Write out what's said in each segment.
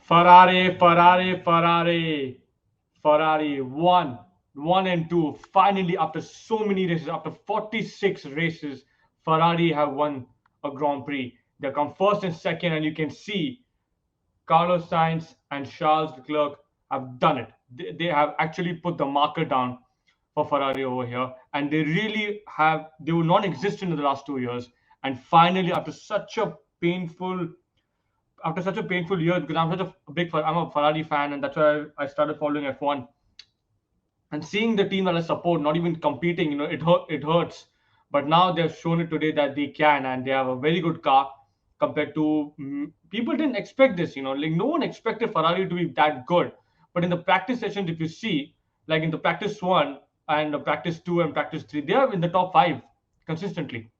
Ferrari one and two. Finally, after so many races, after 46 races, Ferrari have won a Grand Prix. They come first and second, and you can see Carlos Sainz and Charles Leclerc have done it. They have actually put the marker down for Ferrari over here, and they really have. They were non-existent in the last 2 years, and finally, painful after such a painful year, because I'm a Ferrari fan, and that's why I started following F1. And seeing the team that I support not even competing, it hurts. But now they've shown it today that they can, and they have a very good car compared to people didn't expect this. Like no one expected Ferrari to be that good. But in the practice sessions, if you see, like in the practice one and the practice two and practice three, they are in the top five consistently.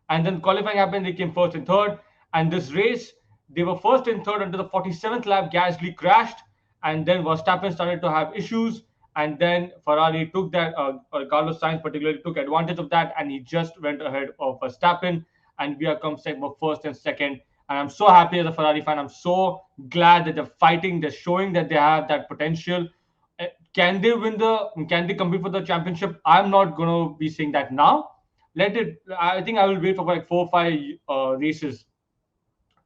And then qualifying happened, they came first and third. And this race, they were first and third until the 47th lap. Gasly crashed, and then Verstappen started to have issues. And then Ferrari took that, Carlos Sainz particularly took advantage of that, and he just went ahead of Verstappen. And we are come first and second. And I'm so happy as a Ferrari fan. I'm so glad that they're fighting. They're showing that they have that potential. Can they win Can they compete for the championship? I'm not going to be saying that now. I think I will wait for like 4 or 5 races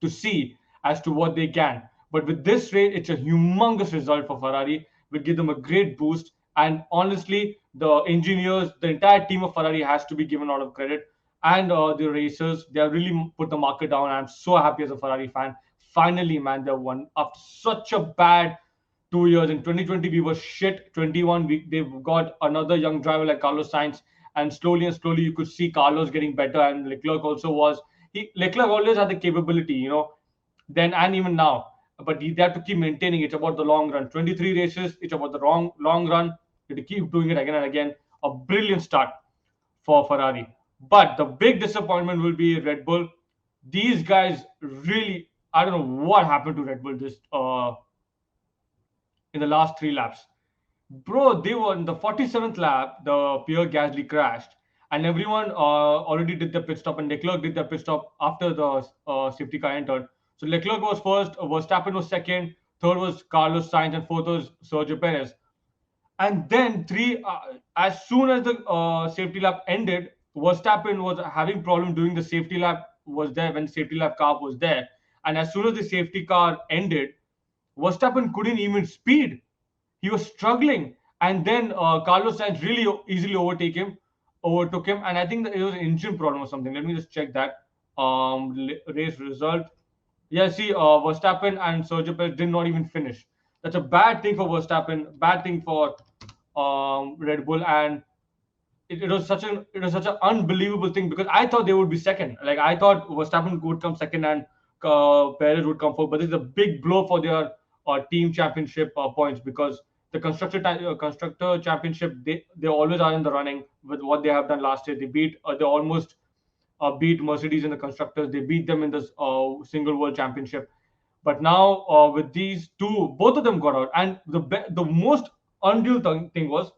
to see as to what they can. But with this race, it's a humongous result for Ferrari. Will give them a great boost. And honestly, the engineers, the entire team of Ferrari has to be given a lot of credit. And the racers, they have really put the market down. I'm so happy as a Ferrari fan. Finally, man, they won after such a bad 2 years. In 2020, we were shit. 21, they've got another young driver like Carlos Sainz, and slowly, you could see Carlos getting better, and Leclerc also was. Leclerc always had the capability, then and even now. But they have to keep maintaining. It's about the long run. 23 races. It's about the long run. You have to keep doing it again and again. A brilliant start for Ferrari. But the big disappointment will be Red Bull. These guys really, I don't know what happened to Red Bull this in the last 3 laps. Bro, they were in the 47th lap, the Pierre Gasly crashed, and everyone already did the pit stop, and Leclerc did the pit stop after the safety car entered. So Leclerc was first, Verstappen was second, third was Carlos Sainz, and fourth was Sergio Perez. And then as soon as the safety lap ended, Verstappen was having problem doing the safety lap was there when the safety lap car was there, and as soon as the safety car ended, Verstappen couldn't even speed. He was struggling, and then Carlos Sainz really easily overtook him, and I think that it was an engine problem or something. Let me just check that race result. Yeah, see, Verstappen and Sergio Perez did not even finish. That's a bad thing for Verstappen, bad thing for Red Bull, and it was such an unbelievable thing because I thought they would be second. Like I thought Verstappen would come second and Perez would come fourth, but this is a big blow for their team championship points because the constructor championship they always are in the running with what they have done last year. They almost beat Mercedes in the constructors. They beat them in this single world championship. But now with these two, both of them got out, and the most unreal thing was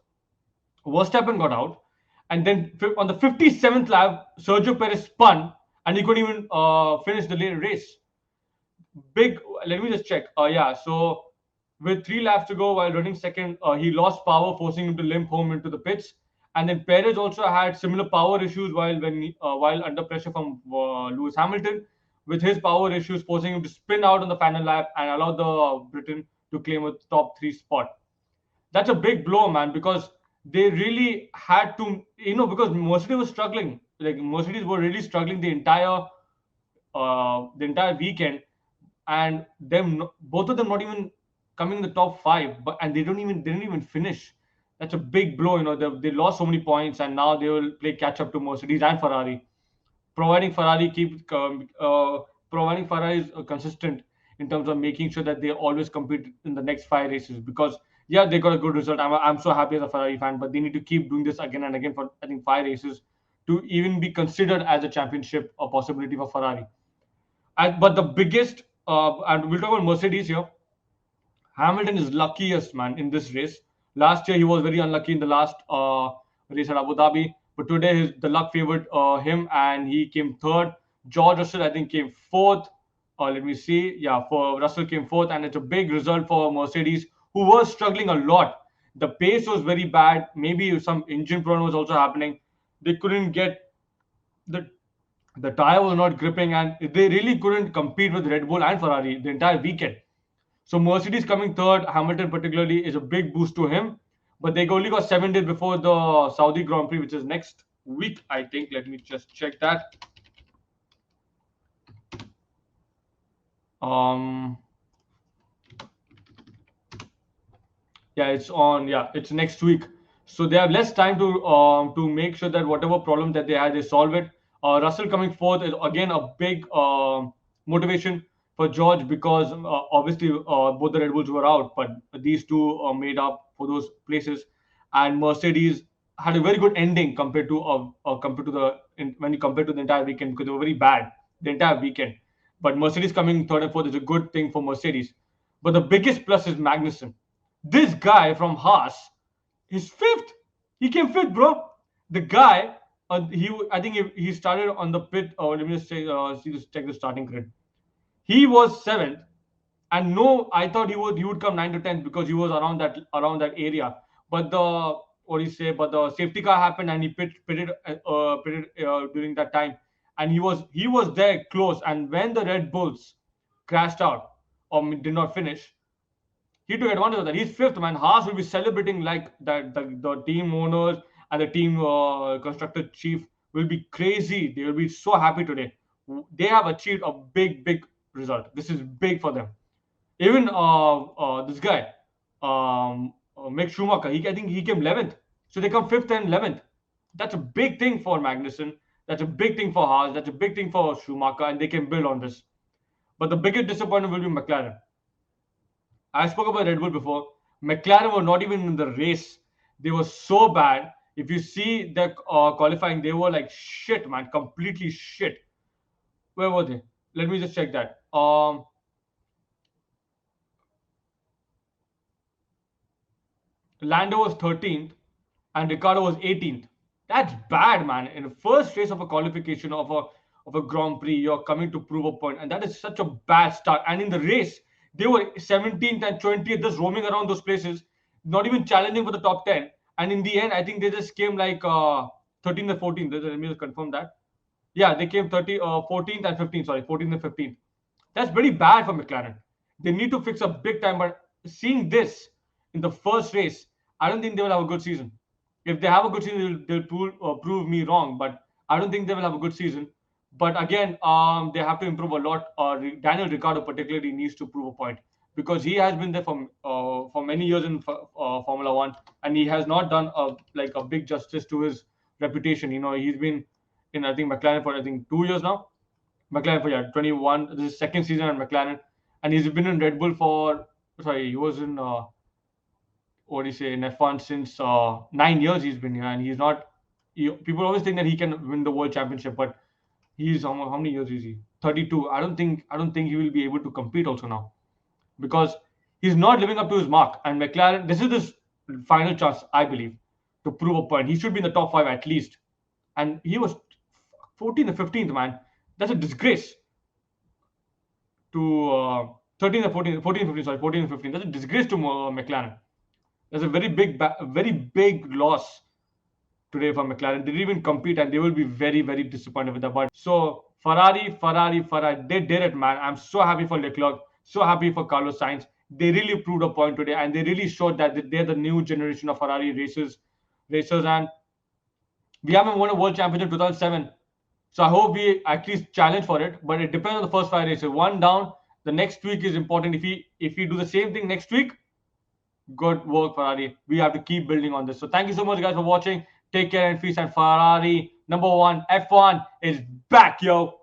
Verstappen got out, and then on the 57th lap, Sergio Perez spun, and he couldn't even finish the race. Big. Let me just check. Yeah. So with 3 laps to go, while running second, he lost power, forcing him to limp home into the pits. And then Perez also had similar power issues while under pressure from Lewis Hamilton, with his power issues forcing him to spin out on the final lap and allow the Britain to claim a top three spot. That's a big blow, man, because they really had to, because Mercedes was struggling. Like Mercedes were really struggling the entire weekend, and both of them not even coming in the top five, but and they didn't even finish. That's a big blow. They lost so many points, and now they will play catch up to Mercedes and Ferrari, providing Ferrari is consistent in terms of making sure that they always compete in the next 5 races. Because yeah, they got a good result. I'm so happy as a Ferrari fan, but they need to keep doing this again and again for I think 5 races to even be considered as a championship or possibility for Ferrari. But the biggest, and we'll talk about Mercedes here. Hamilton is luckiest man in this race. Last year he was very unlucky in the last race at Abu Dhabi, but today the luck favored him and he came third. George Russell I think came fourth. let me see. Yeah, for Russell came fourth, and it's a big result for Mercedes, who was struggling a lot. The pace was very bad. Maybe some engine problem was also happening. They couldn't get the tire was not gripping, and they really couldn't compete with Red Bull and Ferrari the entire weekend. So Mercedes coming third, Hamilton particularly, is a big boost to him. But they only got 7 days before the Saudi Grand Prix, which is next week, I think. Let me just check that. Um, yeah, it's on. Yeah, it's next week. So they have less time to make sure that whatever problem that they had, they solve it. Russell coming fourth is again a big motivation for George, because obviously both the Red Bulls were out, but these two made up for those places. And Mercedes had a very good ending compared to when you compare to the entire weekend, because they were very bad the entire weekend. But Mercedes coming third and fourth is a good thing for Mercedes. But the biggest plus is Magnussen. This guy from Haas is fifth. He came fifth, bro. The guy, I think he started on the pit. Let me just say, check the starting grid. He was seventh, and no, I thought he would come 9 to 10 because he was around that area. But the what do you say? But the safety car happened, and he pitted during that time, and he was there close. And when the Red Bulls crashed out or did not finish, he took advantage of that. He's fifth, man. Haas will be celebrating like that. The team owners and the team constructor chief will be crazy. They will be so happy today. They have achieved a big, big result. This is big for them. Even this guy, Mick Schumacher, I think he came 11th. So they come 5th and 11th. That's a big thing for Magnussen. That's a big thing for Haas. That's a big thing for Schumacher, and they can build on this. But the biggest disappointment will be McLaren. I spoke about Red Bull before. McLaren were not even in the race. They were so bad. If you see the qualifying, they were like shit, man. Completely shit. Where were they? Let me just check that. Lando was 13th and Ricardo was 18th. That's bad, man. In the first race of a qualification of a Grand Prix, you're coming to prove a point, and that is such a bad start. And in the race, they were 17th and 20th, just roaming around those places, not even challenging for the top 10. And in the end, I think they just came like 13th and 14th. Let me just confirm that. Yeah, they came 14th and 15th. Sorry, 14th and 15th. That's very bad for McLaren. They need to fix a big time. But seeing this in the first race, I don't think they will have a good season. If they have a good season, they'll prove me wrong. But I don't think they will have a good season. But again, they have to improve a lot. Daniel Ricciardo particularly needs to prove a point, because he has been there for many years in Formula One, and he has not done a big justice to his reputation. He's been in, I think, McLaren for, I think, 2 years now. McLaren for 21. This is second season at McLaren, and he's been in Red Bull for. Sorry, he was in what do you say, in F1 since 9 years. He's been here, and he's not. People always think that he can win the world championship, but he's how many years is he? 32. I don't think he will be able to compete also now, because he's not living up to his mark. And McLaren, this is his final chance, I believe, to prove a point. He should be in the top 5 at least, and he was 14th and 15th, man. That's a disgrace. To 13th and 14th, 14th, 15th, sorry, 14th and 15th. That's a disgrace to McLaren. That's a very big loss today for McLaren. They didn't even compete, and they will be very, very disappointed with that. But so Ferrari, they did it, man. I'm so happy for Leclerc, so happy for Carlos Sainz. They really proved a point today, and they really showed that they're the new generation of Ferrari racers. And we haven't won a world championship 2007. So I hope we at least challenge for it. But it depends on the first 5 races. One down. The next week is important. If we do the same thing next week, good work, Ferrari. We have to keep building on this. So thank you so much, guys, for watching. Take care and feast. And Ferrari #1 F1 is back, yo.